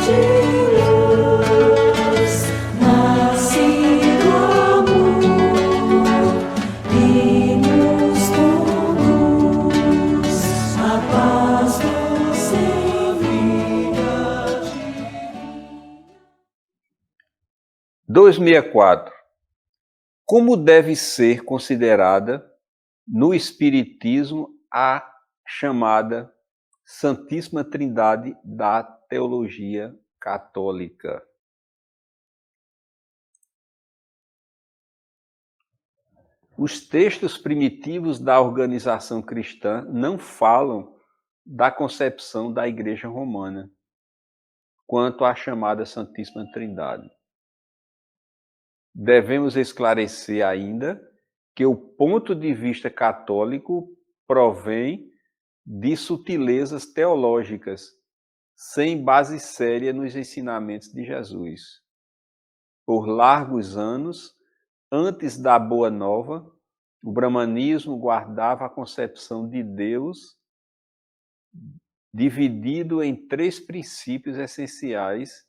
de luz, nascido amor, e nos conduz a paz nos envia. 264. Como deve ser considerada no Espiritismo a chamada Santíssima Trindade da teologia católica? Os textos primitivos da organização cristã não falam da concepção da Igreja Romana quanto à chamada Santíssima Trindade. Devemos esclarecer ainda que o ponto de vista católico provém de sutilezas teológicas, sem base séria nos ensinamentos de Jesus. Por largos anos, antes da Boa Nova, o brahmanismo guardava a concepção de Deus dividido em 3 princípios essenciais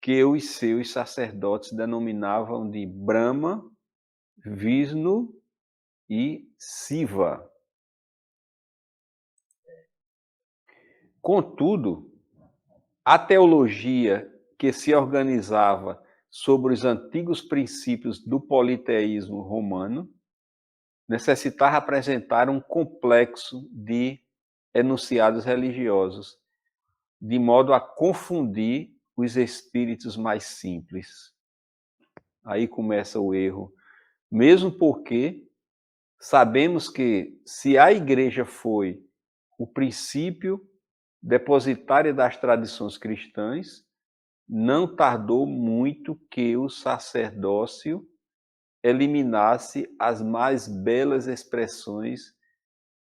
que os seus sacerdotes denominavam de Brahma, Vishnu e Shiva. Contudo, a teologia que se organizava sobre os antigos princípios do politeísmo romano necessitava apresentar um complexo de enunciados religiosos, de modo a confundir os espíritos mais simples. Aí começa o erro, mesmo porque sabemos que se a Igreja foi o princípio depositário das tradições cristãs, não tardou muito que o sacerdócio eliminasse as mais belas expressões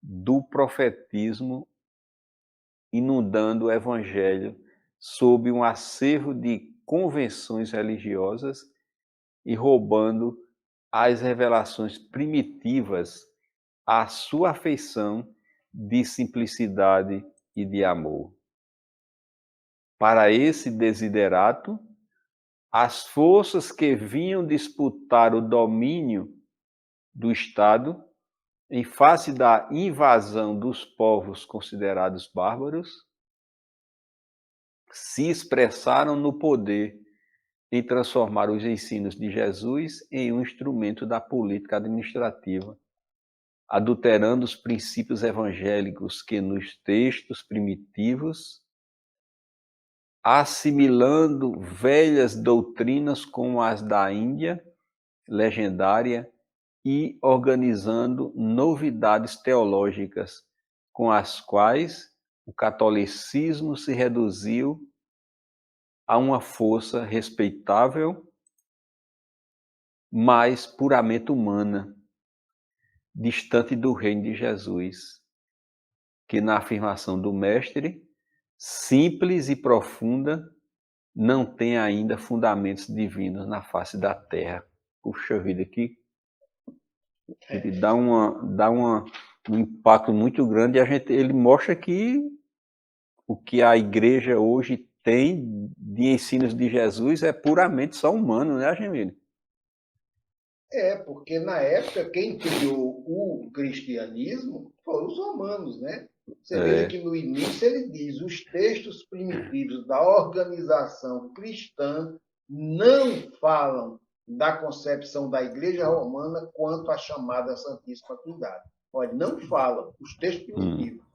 do profetismo, inundando o Evangelho sob um acervo de convenções religiosas e roubando as revelações primitivas à sua afeição de simplicidade e de amor. Para esse desiderato, as forças que vinham disputar o domínio do Estado em face da invasão dos povos considerados bárbaros se expressaram no poder em transformar os ensinos de Jesus em um instrumento da política administrativa, adulterando os princípios evangélicos que nos textos primitivos, assimilando velhas doutrinas como as da Índia legendária e organizando novidades teológicas com as quais o catolicismo se reduziu a uma força respeitável, mas puramente humana, distante do reino de Jesus, que na afirmação do Mestre, simples e profunda, não tem ainda fundamentos divinos na face da terra. Puxa vida, que ele dá um impacto muito grande e ele mostra que o que a igreja hoje tem de ensinos de Jesus é puramente só humano, né, Gemílio? Porque na época quem criou o cristianismo foram os romanos, né? Você veja que no início ele diz: os textos primitivos da organização cristã não falam da concepção da Igreja Romana quanto à chamada Santíssima Trindade. Olha, não falam, os textos primitivos.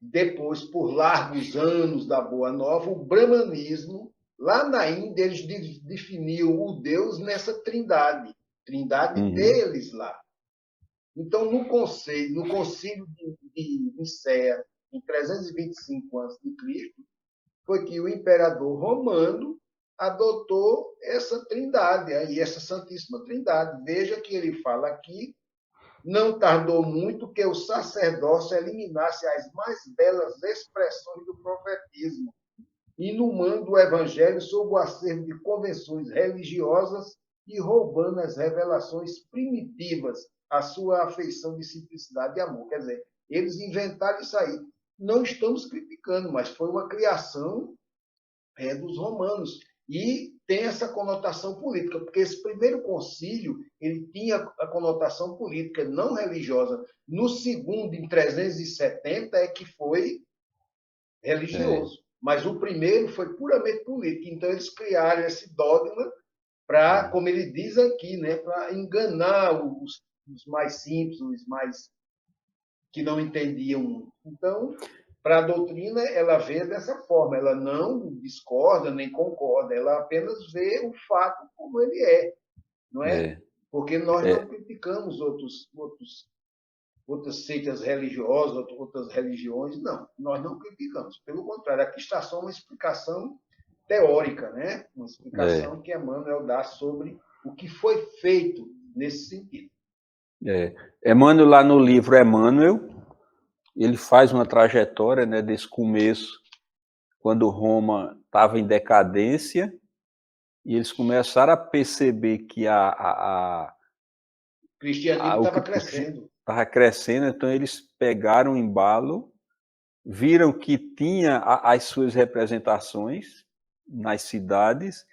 Depois, por largos anos da Boa Nova, o brahmanismo, lá na Índia, eles definiam o Deus nessa trindade deles lá. Então, no concílio de Nicéia, em 325 a.C., foi que o imperador romano adotou essa trindade, aí essa Santíssima Trindade. Veja que ele fala aqui: não tardou muito que o sacerdócio eliminasse as mais belas expressões do profetismo, inumando o evangelho sob o acervo de convenções religiosas e roubando as revelações primitivas, a sua afeição de simplicidade e amor. Quer dizer, eles inventaram isso aí. não estamos criticando, mas foi uma criação dos romanos. E tem essa conotação política, porque esse primeiro concílio ele tinha a conotação política, não religiosa. No segundo, em 370, é que foi religioso. Mas o primeiro foi puramente político. Então, eles criaram esse dogma para, como ele diz aqui, né, para enganar os mais simples, os mais que não entendiam. Então, para a doutrina, ela vê dessa forma, ela não discorda nem concorda, ela apenas vê o fato como ele é, não é? Porque nós não criticamos outras seitas religiosas, outras religiões, não, nós não criticamos, pelo contrário, aqui está só uma explicação teórica, né? Uma explicação que Emmanuel dá sobre o que foi feito nesse sentido. Emmanuel, lá no livro Emmanuel, ele faz uma trajetória, né, desse começo, quando Roma estava em decadência, e eles começaram a perceber que o cristianismo estava crescendo. Estava crescendo, então eles pegaram o embalo, viram que tinha as suas representações nas cidades,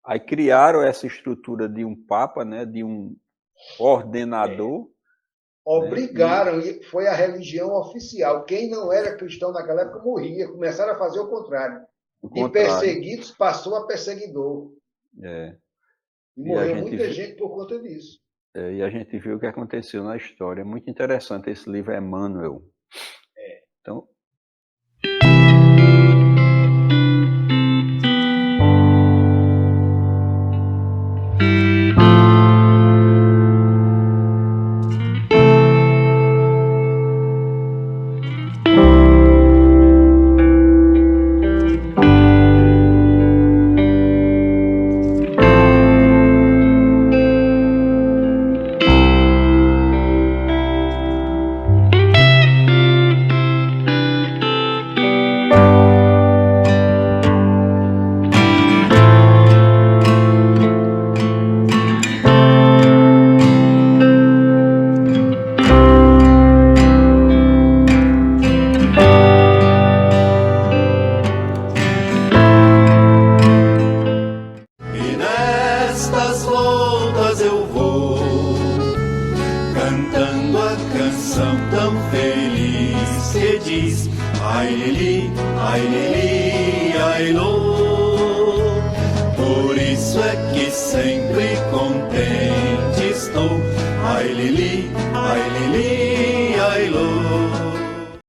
aí criaram essa estrutura de um papa, né, de um ordenador. Obrigaram, e foi a religião oficial. Quem não era cristão naquela época morria. Começaram a fazer o contrário. De perseguidos passou a perseguidor. E morreu muita gente por conta disso. E a gente viu o que aconteceu na história. É muito interessante esse livro Emmanuel. Então, cantando a canção tão feliz que diz: ai lili, ai lili, ai lô. Por isso é que sempre contente estou. Ai lili, ai lili, ai lô.